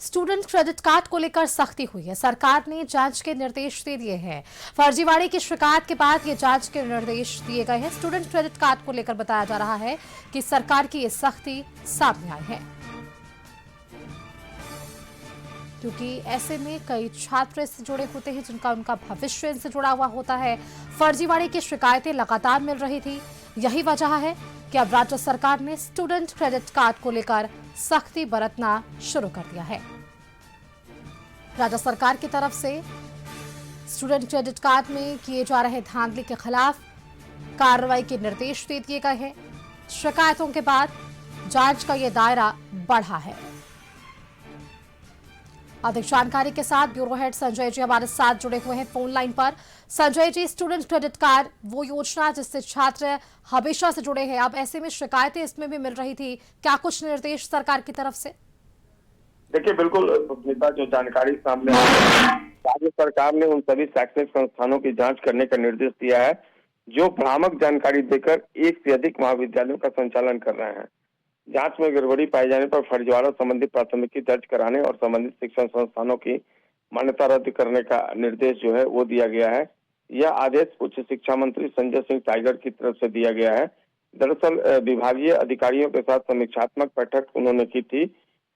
Student credit card को लेकर सख्ती हुई है। सरकार ने जांच के निर्देश दे दिए हैं। फर्जीवाड़े की शिकायत के बाद ये जांच के निर्देश दिए गए हैं। स्टूडेंट क्रेडिट कार्ड को लेकर बताया जा रहा है कि सरकार की ये सख्ती सामने आई है, क्योंकि ऐसे में कई छात्र इससे जुड़े होते हैं जिनका उनका भविष्य इनसे जुड़ा हुआ होता है। फर्जीवाड़े की शिकायतें लगातार मिल रही थी। यही वजह है कि अब राज्य सरकार ने स्टूडेंट क्रेडिट कार्ड को लेकर सख्ती बरतना शुरू कर दिया है। राज्य सरकार की तरफ से स्टूडेंट क्रेडिट कार्ड में किए जा रहे धांधली के खिलाफ कार्रवाई के निर्देश दे दिए गए हैं। शिकायतों के बाद जांच का यह दायरा बढ़ा है। अधिक जानकारी के साथ ब्यूरो हेड संजय जी हमारे साथ जुड़े हुए हैं फोन लाइन पर। Sanjay ji, student credit card वो योजना जिससे छात्र हमेशा से जुड़े हैं, अब ऐसे में शिकायतें इसमें भी मिल रही थी, क्या कुछ निर्देश सरकार की तरफ से? देखिए, बिल्कुल जो जानकारी सामने आई है, राज्य सरकार ने उन सभी शैक्षणिक संस्थानों की जांच करने का निर्देश दिया है जो भ्रामक जानकारी देकर एक से अधिक महाविद्यालयों का संचालन कर रहे हैं। जांच में गड़बड़ी पाए जाने पर फर्जीवाड़ा संबंधी प्राथमिकी दर्ज कराने और संबंधित शिक्षण संस्थानों की मान्यता रद्द करने का निर्देश जो है वो दिया गया है। यह आदेश उच्च शिक्षा मंत्री संजय सिंह टाइगर की तरफ से दिया गया है। दरअसल विभागीय अधिकारियों के साथ समीक्षात्मक बैठक उन्होंने की थी।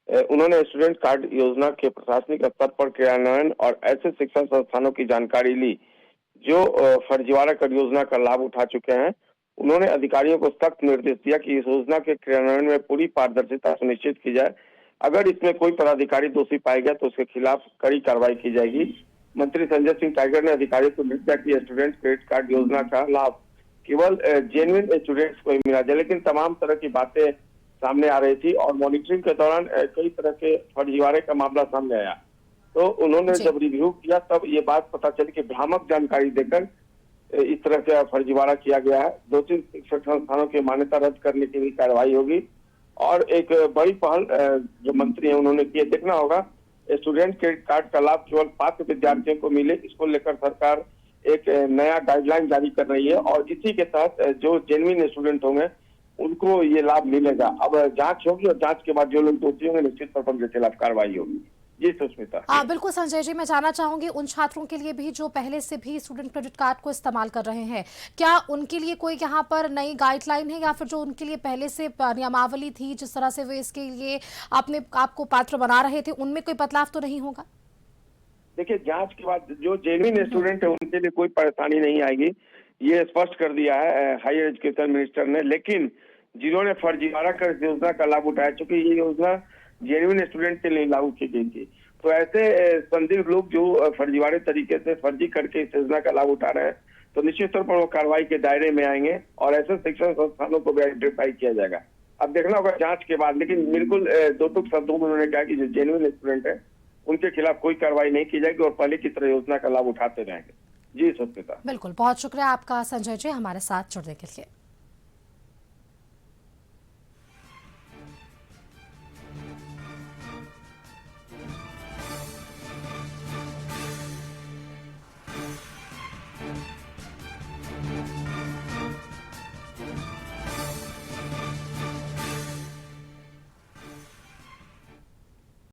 उन्होंने स्टूडेंट कार्ड योजना के प्रशासनिक स्तर पर क्रियान्वयन और ऐसे शिक्षण संस्थानों की जानकारी ली जो फर्जीवाड़ा कर योजना का लाभ उठा चुके हैं। उन्होंने अधिकारियों को सख्त निर्देश दिया कि इस योजना के क्रियान्वयन में पूरी पारदर्शिता सुनिश्चित की जाए। अगर इसमें कोई पदाधिकारी दोषी पाया गया तो उसके खिलाफ कड़ी कार्रवाई की जाएगी। मंत्री संजय सिंह टाइगर ने अधिकारियों को निर्देश दिया कि स्टूडेंट क्रेडिट कार्ड योजना का लाभ केवल जेन्युइन स्टूडेंट्स को ही मिला जाए, लेकिन तमाम तरह की बातें सामने आ रही थी और मॉनिटरिंग के दौरान कई तरह के फर्जीवाड़े का मामला सामने आया। तो उन्होंने जब रिव्यू किया तब ये बात पता चली कि भ्रामक जानकारी देकर इस तरह का फर्जीवाड़ा किया गया है। 2-3 शिक्षण संस्थानों की मान्यता रद्द करने की भी कार्रवाई होगी और एक बड़ी पहल जो मंत्री है उन्होंने की। देखना होगा स्टूडेंट क्रेडिट कार्ड का लाभ केवल पात्र विद्यार्थियों को मिले, इसको लेकर सरकार एक नया गाइडलाइन जारी कर रही है और इसी के तहत जो जेन्युइन स्टूडेंट होंगे उनको ये लाभ मिलेगा। अब जांच होगी और जांच के बाद जो लोग दोषी होंगे निश्चित तौर पर उनके खिलाफ कार्रवाई होगी। जी सुष्मिता। बिल्कुल संजय जी, मैं जानना चाहूंगी उन छात्रों के लिए भी जो पहले से भी स्टूडेंट क्रेडिट कार्ड को इस्तेमाल कर रहे हैं, क्या उनके लिए कोई यहाँ पर नई गाइडलाइन है या फिर जो उनके लिए पहले से नियमावली थी जिस तरह से वे इसके लिए आपको पात्र बना रहे थे, उनमें कोई बदलाव तो नहीं होगा? देखिए, जांच के बाद जो जेन्युइन स्टूडेंट है उनके लिए कोई परेशानी नहीं आएगी, ये स्पष्ट कर दिया है हायर एजुकेशन मिनिस्टर ने। लेकिन जिन्होंने फर्जीवाड़ा कर योजना का लाभ उठाया, चूंकि ये योजना जेन्युइन स्टूडेंट के लिए लागू की गई थी, तो ऐसे संदिग्ध लोग जो फर्जीवाड़े तरीके से फर्जी करके इस योजना का लाभ उठा रहे हैं तो निश्चित तौर पर वो कार्रवाई के दायरे में आएंगे और ऐसे शिक्षण संस्थानों को भी आइडेंटिफाई किया जाएगा। अब देखना होगा जांच के बाद, लेकिन बिल्कुल दो टुक शब्दों में उन्होंने कहा कि जो जेन्युइन स्टूडेंट है उनके खिलाफ कोई कार्रवाई नहीं की जाएगी और पहले की तरह योजना का लाभ उठाते रहेंगे। जी सुष्मिता। बिल्कुल, बहुत शुक्रिया आपका संजय जी हमारे साथ जुड़ने के लिए।